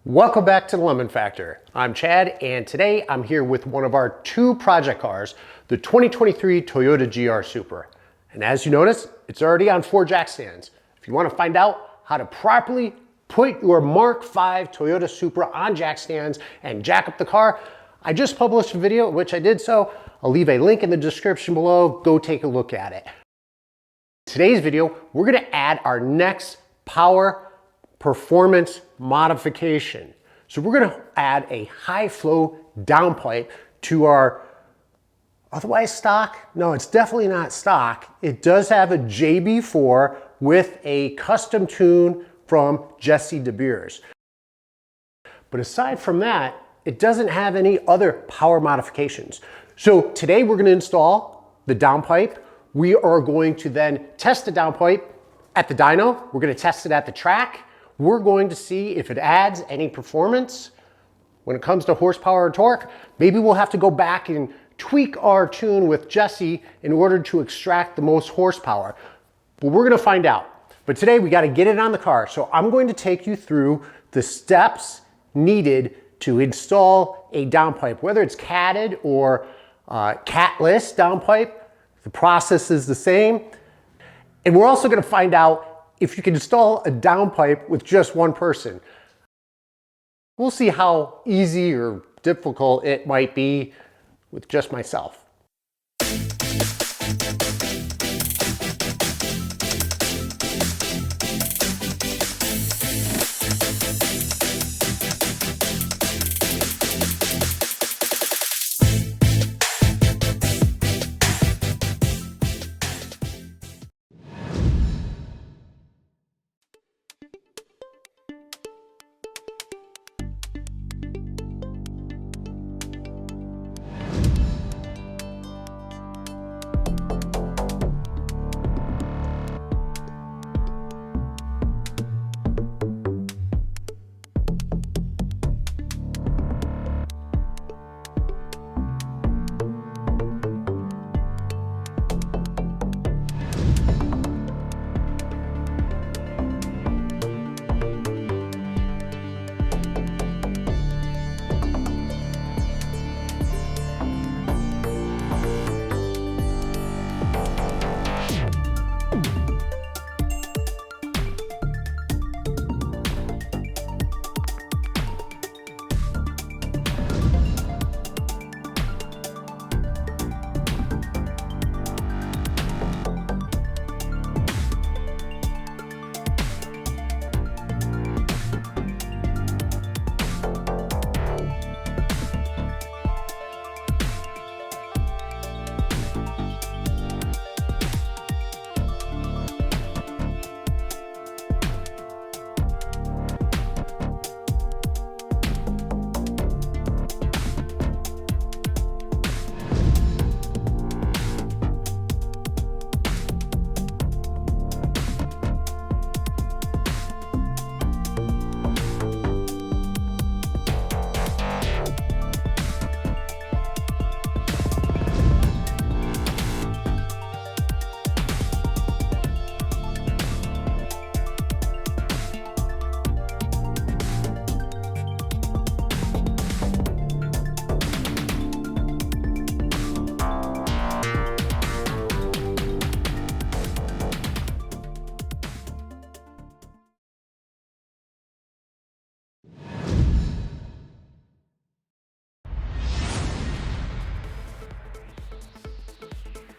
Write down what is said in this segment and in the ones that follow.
Welcome back to the Lemon Factor. I'm Chad, and today I'm here with one of our two project cars, the 2023 Toyota GR Supra. And as you notice, it's already on 4 jack stands. If you want to find out how to properly put your Mark V Toyota Supra on jack stands and jack up the car, I just published a video, which I did so. I'll leave a link in the description below. Go take a look at it. Today's video, we're going to add our next power performance modification. So we're going to add a high flow downpipe to our otherwise stock. No, it's definitely not stock. It does have a JB4 with a custom tune from Jesse De Beers. But aside from that, it doesn't have any other power modifications. So today we're going to install the downpipe. We are going to then test the downpipe at the dyno. We're going to test it at the track. We're going to see if it adds any performance when it comes to horsepower or torque. Maybe we'll have to go back and tweak our tune with Jesse in order to extract the most horsepower. But we're going to find out. But today we got to get it on the car. So I'm going to take you through the steps needed to install a downpipe, whether it's catted or catless downpipe. The process is the same. And we're also going to find out if you can install a downpipe with just one person. We'll see how easy or difficult it might be with just myself.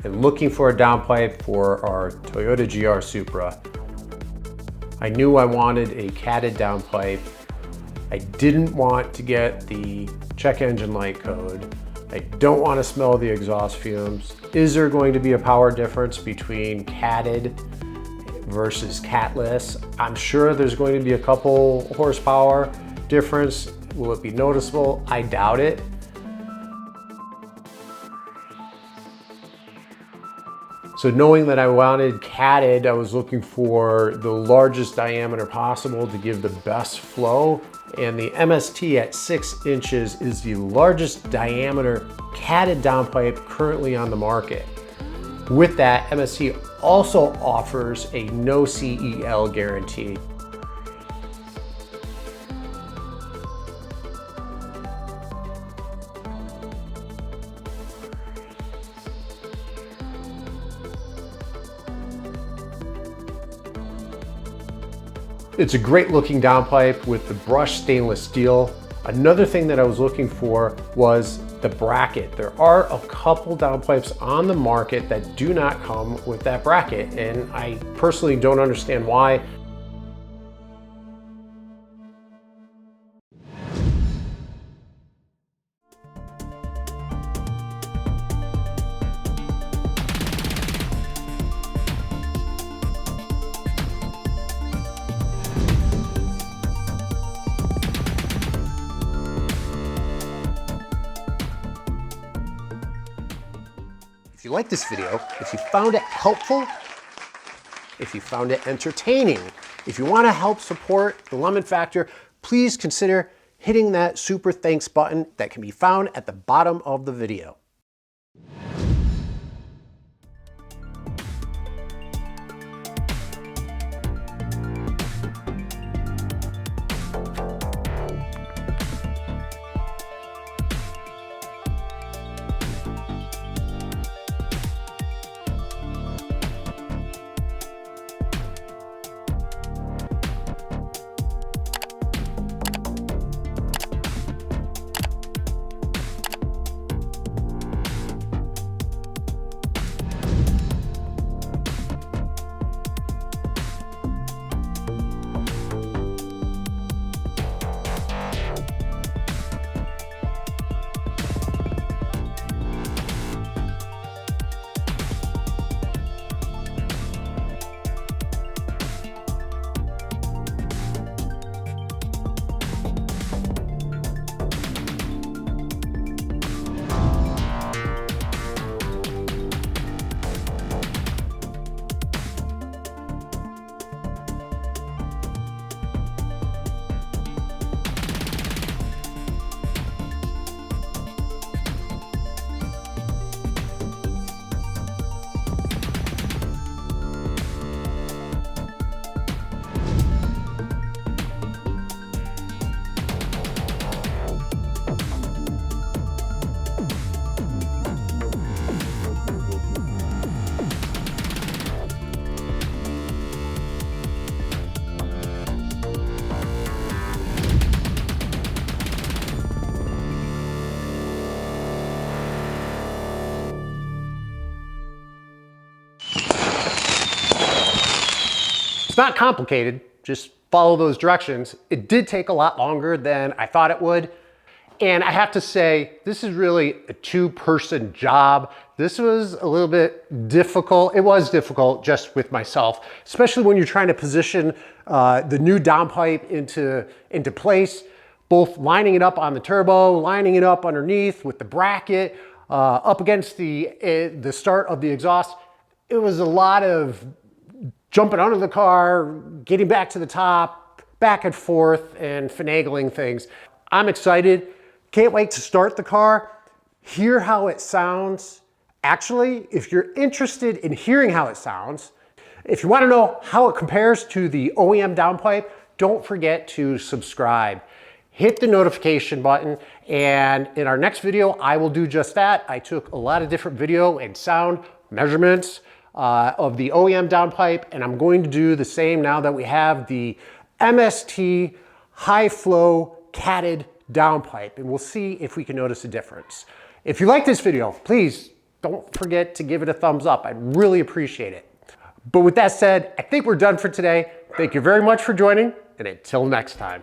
And looking for a downpipe for our Toyota GR Supra. I knew I wanted a catted downpipe. I didn't want to get the check engine light code. I don't want to smell the exhaust fumes. Is there going to be a power difference between catted versus catless? I'm sure there's going to be a couple horsepower difference. Will it be noticeable? I doubt it. So knowing that I wanted catted, I was looking for the largest diameter possible to give the best flow. And the MST at 6 inches is the largest diameter catted downpipe currently on the market. With that, MST also offers a NO CEL guarantee. It's a great looking downpipe with the brushed stainless steel. Another thing that I was looking for was the bracket. There are a couple downpipes on the market that do not come with that bracket, and I personally don't understand why. If you like this video, if you found it helpful, if you found it entertaining, if you want to help support the Lemon Factor, please consider hitting that super thanks button that can be found at the bottom of the video. It's not complicated, just follow those directions. It did take a lot longer than I thought it would. And I have to say, this is really a two-person job. This was a little bit difficult. It was difficult just with myself, especially when you're trying to position the new downpipe into place, both lining it up on the turbo, lining it up underneath with the bracket, up against the start of the exhaust. It was a lot of jumping under the car, getting back to the top, back and forth, and finagling things. I'm excited. Can't wait to start the car, hear how it sounds. Actually, if you're interested in hearing how it sounds, if you want to know how it compares to the OEM downpipe, don't forget to subscribe. Hit the notification button, and in our next video, I will do just that. I took a lot of different video and sound measurements of the OEM downpipe, and I'm going to do the same now that we have the MST high flow catted downpipe, and we'll see if we can notice a difference. If you like this video, please don't forget to give it a thumbs up. I'd really appreciate it. But with that said, I think we're done for today. Thank you very much for joining, and until next time.